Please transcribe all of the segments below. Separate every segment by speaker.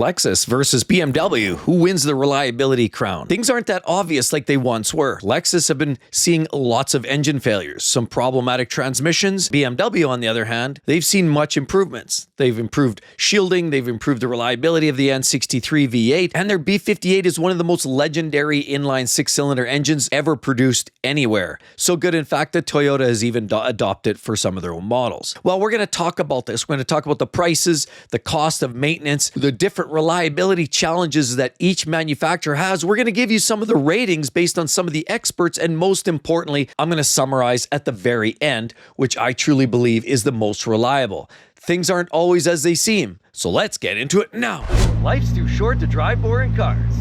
Speaker 1: Lexus versus BMW. Who wins the reliability crown? Things aren't that obvious like they once were. Lexus have been seeing lots of engine failures, some problematic transmissions. BMW, on the other hand, they've seen much improvements. They've improved shielding, they've improved the reliability of the N63 V8, and their B58 is one of the most legendary inline six-cylinder engines ever produced anywhere. So good, in fact, that Toyota has even adopted for some of their own models. Well, we're going to talk about this. We're going to talk about the prices, the cost of maintenance, the different reliability challenges that each manufacturer has. We're going to give you some of the ratings based on some of the experts, and most importantly, I'm going to summarize at the very end, which I truly believe is the most reliable. Things aren't always as they seem, so let's get into it now. Life's too short to drive boring cars.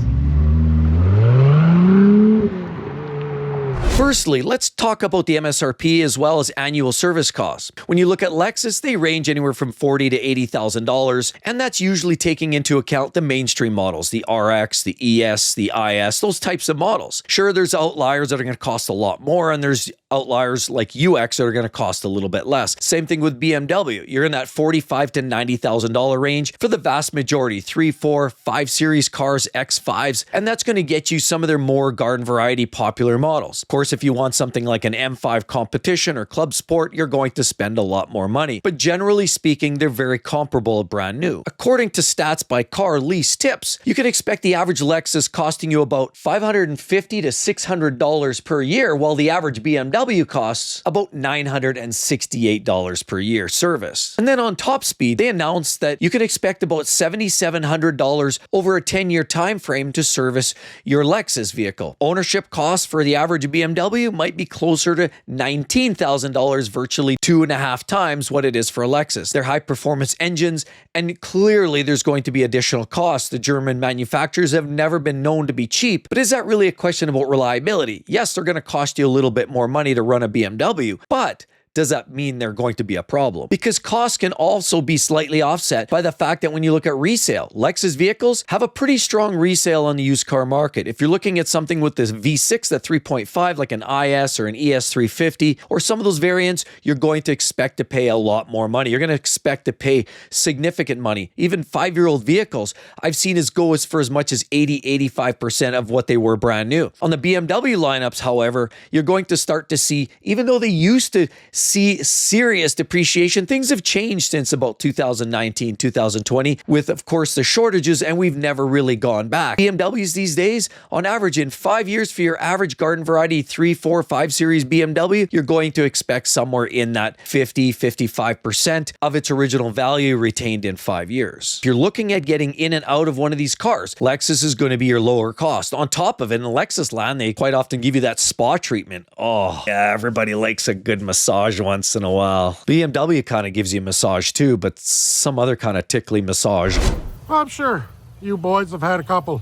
Speaker 1: Firstly, let's talk about the MSRP as well as annual service costs. When you look at Lexus, they range anywhere from $40,000 to $80,000, and that's usually taking into account the mainstream models, the RX, the ES, the IS, those types of models. Sure, there's outliers that are going to cost a lot more, and there's outliers like UX that are going to cost a little bit less. Same thing with BMW. You're in that $45,000 to $90,000 range for the vast majority, 3, 4, 5 Series cars, X5s, and that's going to get you some of their more garden variety popular models. Of course, if you want something like an M5 Competition or Club Sport, you're going to spend a lot more money. But generally speaking, they're very comparable brand new. According to Stats by Car Lease Tips, you can expect the average Lexus costing you about $550 to $600 per year, while the average BMW costs about $968 per year service. And then on Top Speed, they announced that you can expect about $7,700 over a 10-year time frame to service your Lexus vehicle. Ownership costs for the average BMW might be closer to $19,000, virtually 2.5 times what it is for a Lexus. They're high-performance engines, and clearly there's going to be additional costs. The German manufacturers have never been known to be cheap, but is that really a question about reliability? Yes, they're going to cost you a little bit more money to run a BMW, but does that mean they're going to be a problem? Because costs can also be slightly offset by the fact that when you look at resale, Lexus vehicles have a pretty strong resale on the used car market. If you're looking at something with this V6 at 3.5, like an IS or an ES350, or some of those variants, you're going to expect to pay a lot more money. You're going to expect to pay significant money. Even 5-year-old vehicles, I've seen go for as much as 80-85% of what they were brand new. On the BMW lineups, however, you're going to start to see, even though they used to see serious depreciation, things have changed since about 2019, 2020, with, of course, the shortages, and we've never really gone back. BMWs these days, on average, in 5 years, for your average garden variety 3, 4, 5 Series BMW, you're going to expect somewhere in that 50-55% of its original value retained in 5 years. If you're looking at getting in and out of one of these cars, Lexus is going to be your lower cost. On top of it, in Lexus land, they quite often give you that spa treatment. Oh, yeah, everybody likes a good massage once in a while. BMW kind of gives you a massage too, but some other kind of tickly massage.
Speaker 2: I'm sure you boys have had a couple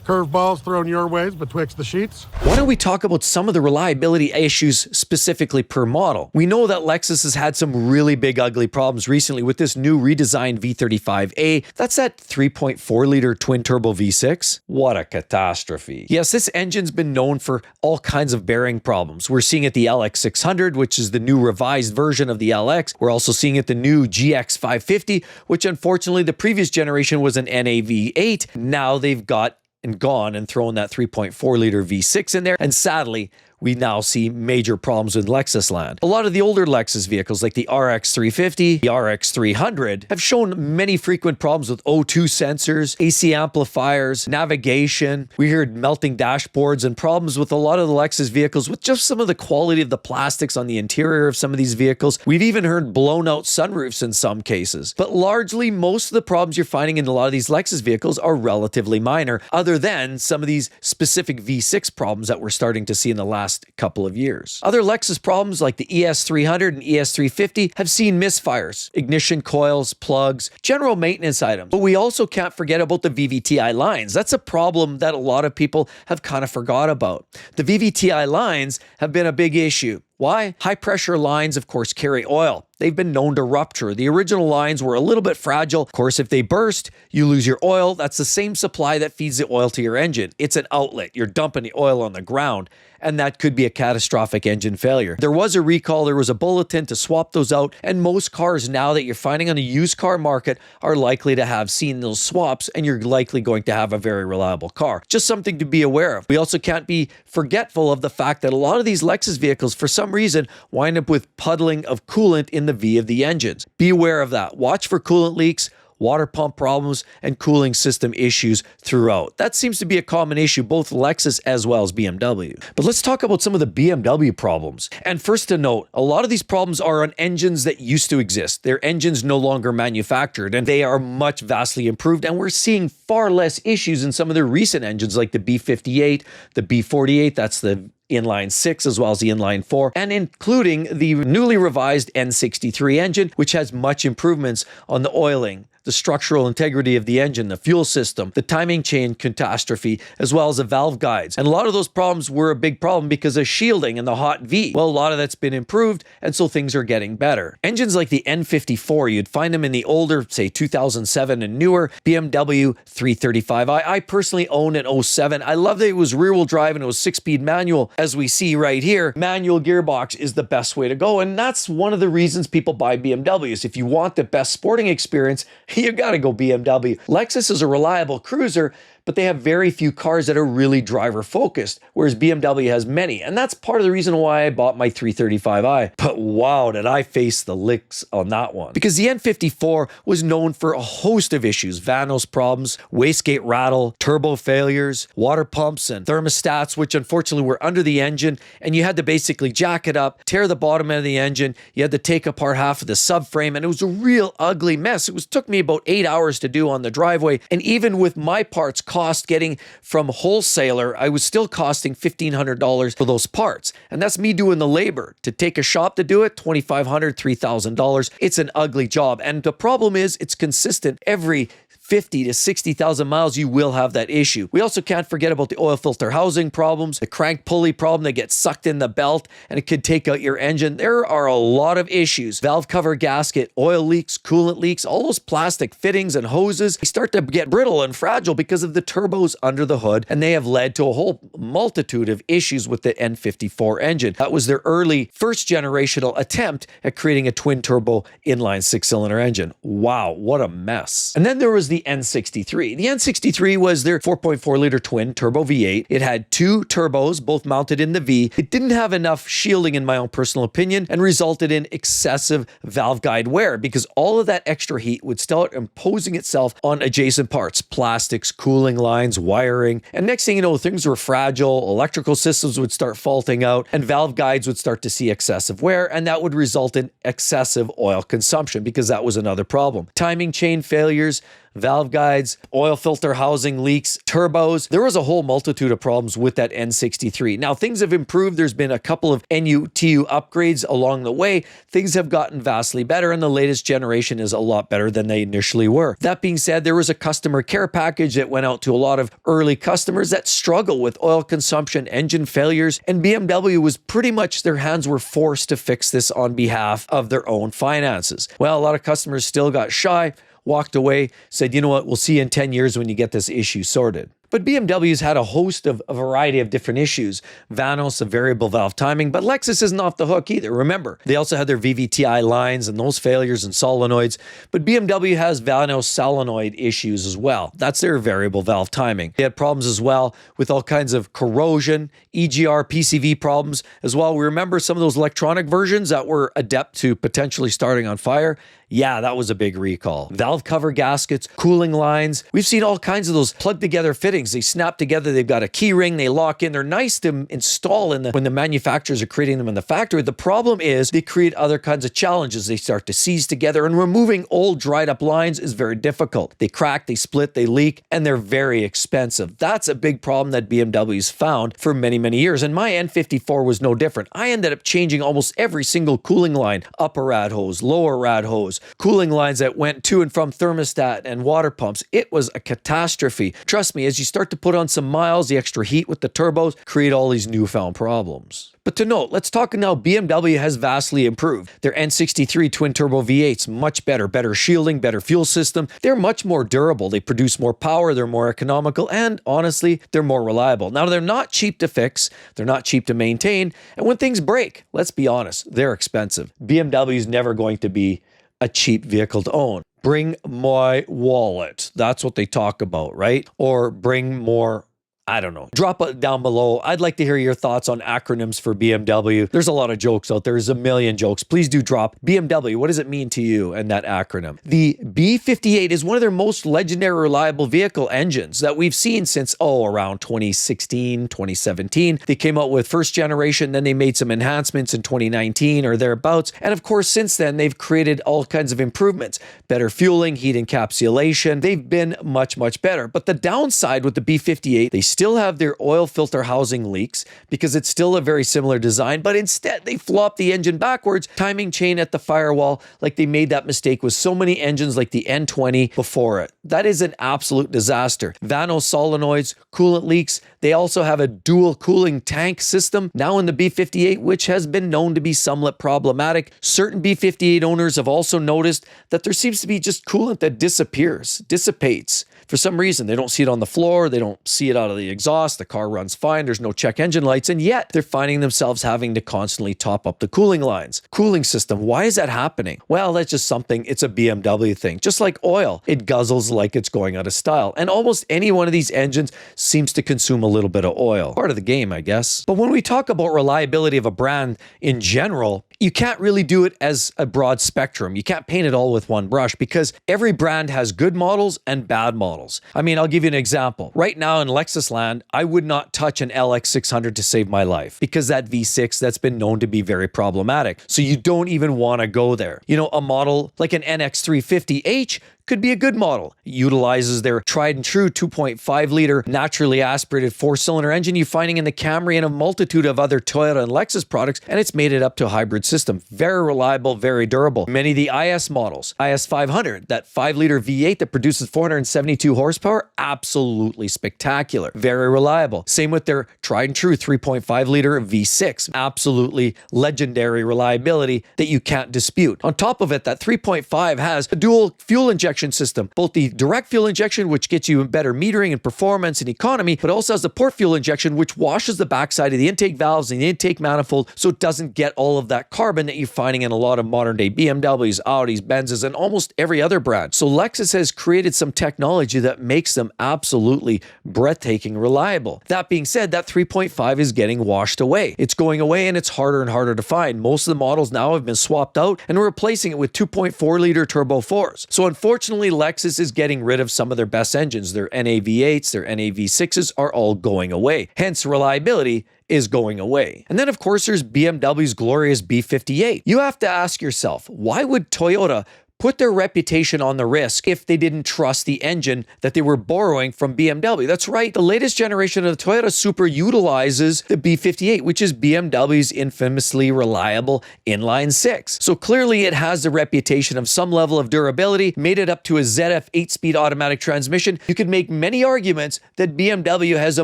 Speaker 2: curveballs thrown your ways betwixt the sheets.
Speaker 1: Why don't we talk about some of the reliability issues specifically per model? We know that Lexus has had some really big ugly problems recently with this new redesigned V35A. That's that 3.4-liter twin-turbo V6. What a catastrophe. Yes, this engine's been known for all kinds of bearing problems. We're seeing it the LX600, which is the new revised version of the LX. We're also seeing it the new GX550, which unfortunately the previous generation was an NAV8. Now they've got and gone and thrown that 3.4-liter V6 in there, and sadly, we now see major problems with Lexus land. A lot of the older Lexus vehicles like the RX 350, the RX 300 have shown many frequent problems with O2 sensors, AC amplifiers, navigation. We heard melting dashboards and problems with a lot of the Lexus vehicles with just some of the quality of the plastics on the interior of some of these vehicles. We've even heard blown out sunroofs in some cases. But largely, most of the problems you're finding in a lot of these Lexus vehicles are relatively minor, other than some of these specific V6 problems that we're starting to see in the last couple of years. Other Lexus problems like the ES300 and ES350 have seen misfires, ignition coils, plugs, general maintenance items. But we also can't forget about the VVTi lines. That's a problem that a lot of people have kind of forgot about. The VVTi lines have been a big issue. Why? High pressure lines, of course, carry oil. They've been known to rupture. The original lines were a little bit fragile. Of course, if they burst, you lose your oil. That's the same supply that feeds the oil to your engine. It's an outlet. You're dumping the oil on the ground, and that could be a catastrophic engine failure. There was a recall. There was a bulletin to swap those out, and most cars now that you're finding on the used car market are likely to have seen those swaps, and you're likely going to have a very reliable car. Just something to be aware of. We also can't be forgetful of the fact that a lot of these Lexus vehicles, for some reason, wind up with puddling of coolant in the V of the engines. Be aware of that. Watch for coolant leaks, water pump problems, and cooling system issues throughout. That seems to be a common issue, both Lexus as well as BMW. But let's talk about some of the BMW problems. And first to note, a lot of these problems are on engines that used to exist. Their engines no longer manufactured, and they are much vastly improved, and we're seeing far less issues in some of their recent engines like the B58, the B48, that's the inline 6 as well as the inline 4, and including the newly revised N63 engine, which has much improvements on the oiling, the structural integrity of the engine, the fuel system, the timing chain catastrophe, as well as the valve guides. And a lot of those problems were a big problem because of shielding and the hot V. Well, a lot of that's been improved, and so things are getting better. Engines like the N54, you'd find them in the older, say 2007 and newer BMW 335i. I personally own an '07. I love that it was rear-wheel drive and it was 6-speed manual. As we see right here, manual gearbox is the best way to go, and that's one of the reasons people buy BMWs. If you want the best sporting experience, you gotta go BMW. Lexus is a reliable cruiser, but they have very few cars that are really driver focused, whereas BMW has many. And that's part of the reason why I bought my 335i. But wow, did I face the licks on that one. Because the N54 was known for a host of issues: Vanos problems, wastegate rattle, turbo failures, water pumps, and thermostats, which unfortunately were under the engine. And you had to basically jack it up, tear the bottom end of the engine. You had to take apart half of the subframe, and it was a real ugly mess. Took me about 8 hours to do on the driveway. And even with my parts cost getting from wholesaler, I was still costing $1,500 for those parts. And that's me doing the labor. To take a shop to do it, $2,500, $3,000. It's an ugly job. And the problem is it's consistent. Every 50 to 60,000 miles, you will have that issue. We also can't forget about the oil filter housing problems, the crank pulley problem that gets sucked in the belt and it could take out your engine. There are a lot of issues. Valve cover gasket, oil leaks, coolant leaks, all those plastic fittings and hoses, they start to get brittle and fragile because of the turbos under the hood, and they have led to a whole multitude of issues with the N54 engine. That was their early first generational attempt at creating a twin turbo inline 6-cylinder engine. Wow, what a mess. And then there was the N63. The N63 was their 4.4 liter twin turbo V8. It had two turbos, both mounted in the V. It didn't have enough shielding, in my own personal opinion, and resulted in excessive valve guide wear because all of that extra heat would start imposing itself on adjacent parts, plastics, cooling lines, wiring. And next thing you know, things were fragile, electrical systems would start faulting out, and valve guides would start to see excessive wear, and that would result in excessive oil consumption because that was another problem. Timing chain failures, valve guides, oil filter housing leaks, turbos. There was a whole multitude of problems with that N63. Now, things have improved. There's been a couple of NUTU upgrades along the way. Things have gotten vastly better, and the latest generation is a lot better than they initially were. That being said, there was a customer care package that went out to a lot of early customers that struggle with oil consumption, engine failures, and BMW was pretty much, their hands were forced to fix this on behalf of their own finances. Well, a lot of customers still got shy, walked away, said, you know what, we'll see you in 10 years when you get this issue sorted. But BMW's had a host of a variety of different issues. Vanos, a variable valve timing, but Lexus isn't off the hook either. Remember, they also had their VVTi lines and those failures and solenoids, but BMW has Vanos solenoid issues as well. That's their variable valve timing. They had problems as well with all kinds of corrosion, EGR, PCV problems as well. We remember some of those electronic versions that were adept to potentially starting on fire. Yeah, that was a big recall. Valve cover gaskets, cooling lines. We've seen all kinds of those plugged together fittings. They snap together. They've got a key ring. They lock in. They're nice to install when the manufacturers are creating them in the factory. The problem is they create other kinds of challenges. They start to seize together, and removing old dried up lines is very difficult. They crack, they split, they leak, and they're very expensive. That's a big problem that BMW's found for many, many years. And my N54 was no different. I ended up changing almost every single cooling line, upper rad hose, lower rad hose, turbos, cooling lines that went to and from thermostat and water pumps. It was a catastrophe. Trust me, as you start to put on some miles, the extra heat with the turbos create all these newfound problems. But to note, let's talk now. BMW has vastly improved. Their N63 twin-turbo V8's much better shielding, better fuel system. They're much more durable. They produce more power, they're more economical, and honestly, they're more reliable. Now, they're not cheap to fix, they're not cheap to maintain, and when things break, let's be honest, they're expensive. BMW is never going to be a cheap vehicle to own. Bring my wallet. That's what they talk about, right? Or bring more, I don't know. Drop it down below. I'd like to hear your thoughts on acronyms for BMW. There's a lot of jokes out there. There's a million jokes. Please do drop. BMW, what does it mean to you and that acronym? The B58 is one of their most legendary reliable vehicle engines that we've seen since, around 2016, 2017. They came out with first generation, then they made some enhancements in 2019 or thereabouts. And of course, since then, they've created all kinds of improvements. Better fueling, heat encapsulation. They've been much, much better. But the downside with the B58, they still have their oil filter housing leaks because it's still a very similar design, but instead they flop the engine backwards, timing chain at the firewall, like they made that mistake with so many engines like the N20 before it. That is an absolute disaster. Vano solenoids, coolant leaks. They also have a dual cooling tank system now in the B58, which has been known to be somewhat problematic. Certain B58 owners have also noticed that there seems to be just coolant that dissipates. For some reason, they don't see it on the floor, they don't see it out of the exhaust, the car runs fine, there's no check engine lights, and yet they're finding themselves having to constantly top up the cooling lines. Cooling system, why is that happening? Well, that's just something, it's a BMW thing. Just like oil, it guzzles like it's going out of style. And almost any one of these engines seems to consume a little bit of oil. Part of the game, I guess. But when we talk about reliability of a brand in general, you can't really do it as a broad spectrum. You can't paint it all with one brush because every brand has good models and bad models. I mean, I'll give you an example. Right now in Lexus land, I would not touch an LX600 to save my life because that V6, that's been known to be very problematic. So you don't even want to go there. You know, a model like an NX350H could be a good model. It utilizes their tried and true 2.5 liter naturally aspirated 4-cylinder engine you're finding in the Camry and a multitude of other Toyota and Lexus products, and it's made it up to a hybrid system. Very reliable, very durable. Many of the IS models, IS 500, that 5-liter V8 that produces 472 horsepower, absolutely spectacular. Very reliable. Same with their tried and true 3.5 liter V6. Absolutely legendary reliability that you can't dispute. On top of it, that 3.5 has a dual fuel injection system, both the direct fuel injection, which gets you better metering and performance and economy, but also has the port fuel injection, which washes the backside of the intake valves and the intake manifold so it doesn't get all of that carbon that you're finding in a lot of modern day BMWs, Audis, Benzes, and almost every other brand. So Lexus has created some technology that makes them absolutely breathtaking reliable. That being said, that 3.5 is getting washed away. It's going away and it's harder and harder to find. Most of the models now have been swapped out and we're replacing it with 2.4 liter turbo 4s. So unfortunately, Lexus is getting rid of some of their best engines. Their NAV8s, their NAV6s are all going away. Hence, reliability is going away. And then, of course, there's BMW's glorious B58. You have to ask yourself, why would Toyota put their reputation on the risk if they didn't trust the engine that they were borrowing from BMW? That's right, the latest generation of the Toyota Supra utilizes the B58, which is BMW's infamously reliable inline 6. So clearly it has the reputation of some level of durability, made it up to a ZF 8-speed automatic transmission. You could make many arguments that BMW has a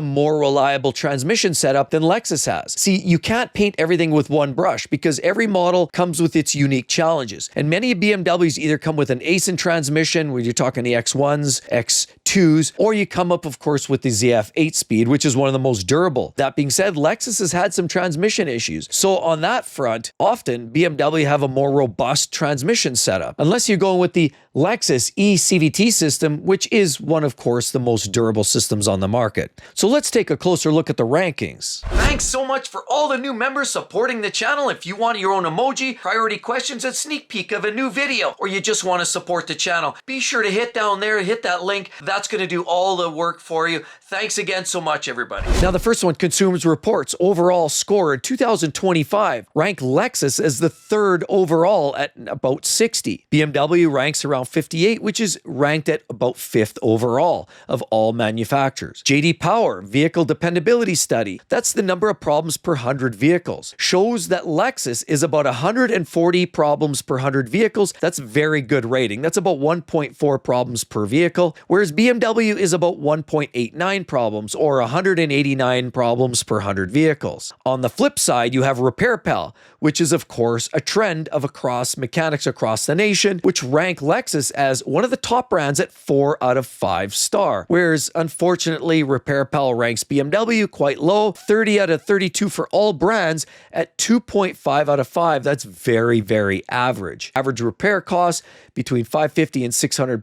Speaker 1: more reliable transmission setup than Lexus has. See, you can't paint everything with one brush because every model comes with its unique challenges. And many BMWs either come with an ACEN transmission, where you're talking the X1s, X2s, or you come up, of course, with the ZF 8-speed, which is one of the most durable. That being said, Lexus has had some transmission issues. So on that front, often BMW have a more robust transmission setup, unless you're going with the Lexus ECPP system, which is one, of course, the most durable systems on the market. So let's take a closer look at the rankings. Thanks so much for all the new members supporting the channel. If you want your own emoji, priority questions, and sneak peek of a new video, or you just want to support the channel, be sure to hit down there, hit that link. That's going to do all the work for you. Thanks again so much, everybody. Now, the first one, Consumers Reports overall score in 2025 ranked Lexus as the third overall at about 60. BMW ranks around 58, which is ranked at about 5th overall of all manufacturers. JD Power Vehicle Dependability Study, that's the #1 number of problems per 100 vehicles. Shows that Lexus is about 140 problems per 100 vehicles. That's very good rating. That's about 1.4 problems per vehicle, whereas BMW is about 1.89 problems, or 189 problems per 100 vehicles. On the flip side, you have RepairPal, which is of course a trend of across mechanics across the nation, which rank Lexus as one of the top brands at 4 out of 5 star. Whereas unfortunately, RepairPal ranks BMW quite low, 30 out of 32 for all brands at 2.5 out of 5. That's very, very average. Average repair costs between $550 and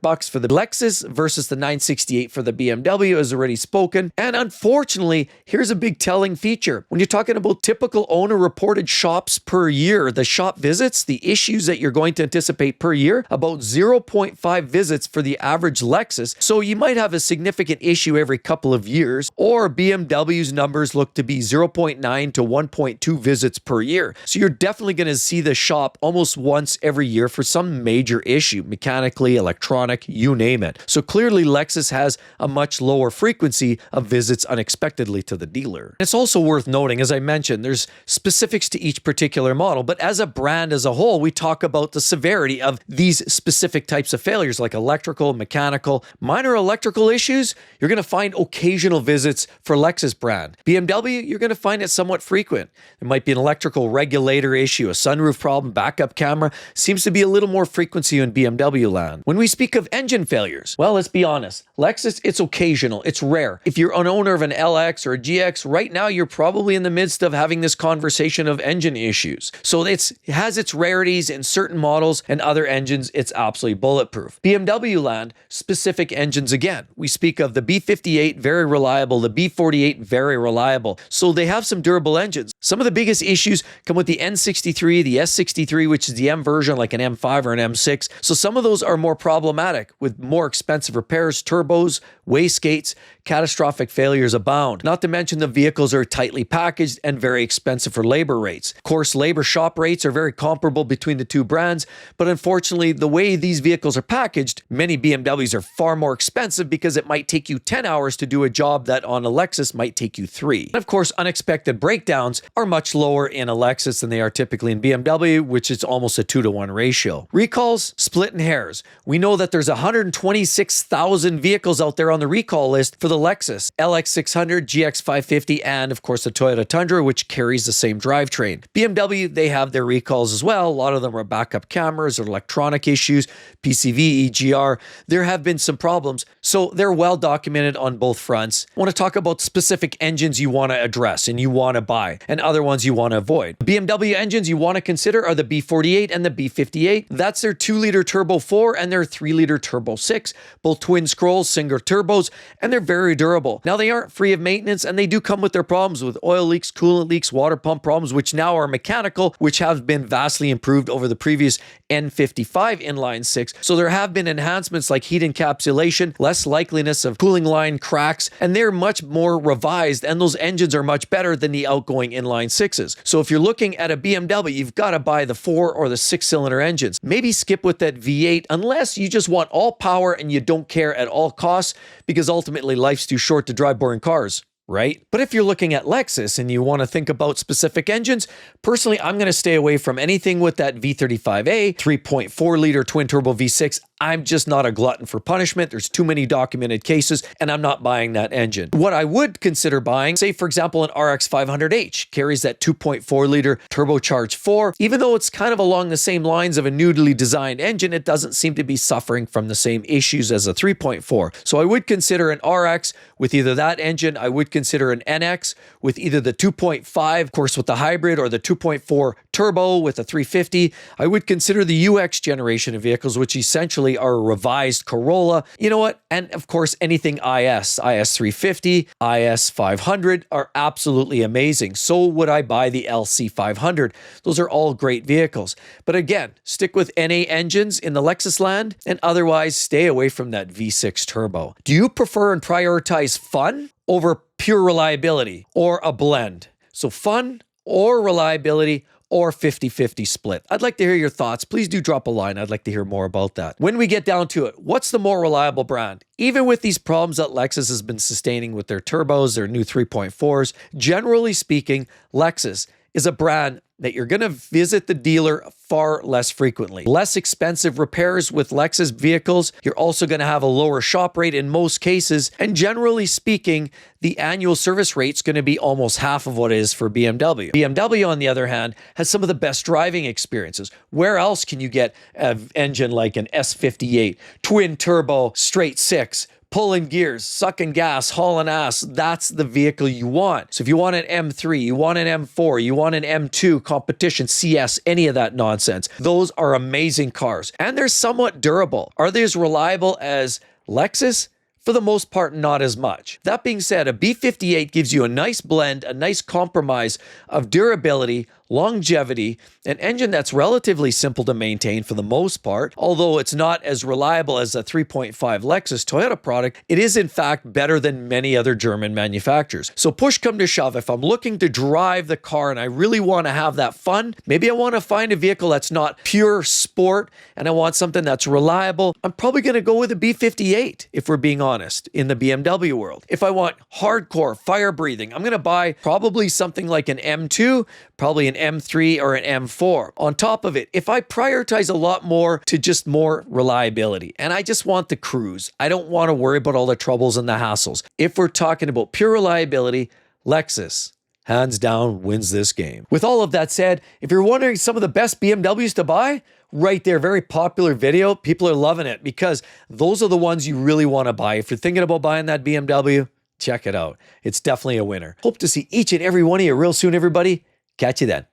Speaker 1: $600 for the Lexus versus the $968 for the BMW, as already spoken. And unfortunately, here's a big telling feature. When you're talking about typical owner-reported shops per year, the shop visits, the issues that you're going to anticipate per year, about 0.5 visits for the average Lexus. So you might have a significant issue every couple of years, or BMW's numbers look to be 0.9 to 1.2 visits per year. So you're definitely going to see the shop almost once every year for some major issue, mechanically, electronic, you name it. So clearly Lexus has a much lower frequency of visits unexpectedly to the dealer. It's also worth noting, as I mentioned, there's specifics to each particular model, but as a brand as a whole, we talk about the severity of these specific types of failures like electrical, mechanical, minor electrical issues. You're going to find occasional visits for Lexus brand. BMW, you're going to find it somewhat frequent. There might be an electrical regulator issue, a sunroof problem, backup camera. Seems to be a little more frequency in BMW land. When we speak of engine failures, well, let's be honest. Lexus, it's occasional. It's rare. If you're an owner of an LX or a GX, right now you're probably in the midst of having this conversation of engine issues. So it has its rarities in certain models, and other engines, it's absolutely bulletproof. BMW land, specific engines again. We speak of the B58, very reliable, the B48, very reliable. So they have some durable engines. Some of the biggest issues come with the N63, the S63, which is the M version, like an M5 or an M6. So some of those are more problematic with more expensive repairs, turbos, wastegates, catastrophic failures abound. Not to mention the vehicles are tightly packaged and very expensive for labor rates. Of course, labor shop rates are very comparable between the two brands, but unfortunately, the way these vehicles are packaged, many BMWs are far more expensive because it might take you 10 hours to do a job that on a Lexus might take you 3. And of course, unexpected breakdowns are much lower in a Lexus than they are typically in BMW, which is almost a 2-to-1 ratio. Recalls, split in hairs. We know that there's 126,000 vehicles out there on the recall list for the Lexus, LX600, GX550, and of course the Toyota Tundra, which carries the same drivetrain. BMW, they have their recalls as well. A lot of them are backup cameras or electronic issues, PCV, EGR. There have been some problems, so they're well documented on both fronts. I want to talk about specific engines you want to address and you want to buy, and other ones you want to avoid. BMW engines you want to consider are the B48 and the B58. That's their 2-liter turbo 4 and their 3-liter turbo 6, both twin scrolls, single turbos, and they're very durable. Now, they aren't free of maintenance, and they do come with their problems with oil leaks, coolant leaks, water pump problems, which now are mechanical, which have been vastly improved over the previous N55 inline 6. So there have been enhancements like heat encapsulation, less likeliness of cooling line cracks, and they're much more revised, and those engines are much better than the outgoing inline 6s. So if you're looking at a BMW, you've got to buy the 4 or the 6-cylinder engines. Maybe skip with that V8 unless you just want all power and you don't care at all costs, because ultimately life's too short to drive boring cars, right? But if you're looking at Lexus and you want to think about specific engines, personally, I'm going to stay away from anything with that V35A, 3.4-liter twin-turbo V6. I'm just not a glutton for punishment. There's too many documented cases, and I'm not buying that engine. What I would consider buying, say, for example, an RX 500H, carries that 2.4-liter turbocharged 4. Even though it's kind of along the same lines of a newly designed engine, it doesn't seem to be suffering from the same issues as a 3.4. So I would consider an RX with either that engine. I would consider an NX with either the 2.5, of course, with the hybrid, or the 2.4 turbo with a 350. I would consider the UX generation of vehicles, which essentially are a revised Corolla. You know what? And of course, anything IS 350, IS 500 are absolutely amazing. So would I buy the LC 500. Those are all great vehicles. But again, stick with NA engines in the Lexus land, and otherwise stay away from that V6 turbo. Do you prefer and prioritize fun over pure reliability, or a blend? So fun or reliability or 50-50 split? I'd like to hear your thoughts. Please do drop a line. I'd like to hear more about that. When we get down to it, what's the more reliable brand? Even with these problems that Lexus has been sustaining with their turbos, their new 3.4s, generally speaking, Lexus is a brand that you're going to visit the dealer far less frequently. Less expensive repairs with Lexus vehicles. You're also going to have a lower shop rate in most cases. And generally speaking, the annual service rate's going to be almost half of what it is for BMW. BMW, on the other hand, has some of the best driving experiences. Where else can you get an engine like an S58, twin turbo, straight six, pulling gears, sucking gas, hauling ass? That's the vehicle you want. So if you want an M3, you want an M4, you want an M2 competition, CS, any of that nonsense, those are amazing cars. And they're somewhat durable. Are they as reliable as Lexus? For the most part, not as much. That being said, a B58 gives you a nice blend, a nice compromise of durability, longevity, an engine that's relatively simple to maintain for the most part. Although it's not as reliable as a 3.5 Lexus Toyota product, it is in fact better than many other German manufacturers. So push come to shove, if I'm looking to drive the car and I really want to have that fun, maybe I want to find a vehicle that's not pure sport and I want something that's reliable, I'm probably going to go with a B58 if we're being honest in the BMW world. If I want hardcore fire breathing, I'm going to buy probably something like an M2, probably an M3 or an M4. On top of it, if I prioritize a lot more to just more reliability and I just want the cruise, I don't want to worry about all the troubles and the hassles. If we're talking about pure reliability, Lexus hands down wins this game. With all of that said, if you're wondering some of the best BMWs to buy, right there, very popular video. People are loving it because those are the ones you really want to buy. If you're thinking about buying that BMW, check it out. It's definitely a winner. Hope to see each and every one of you real soon, everybody. Catch you then.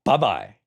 Speaker 1: Bye-bye.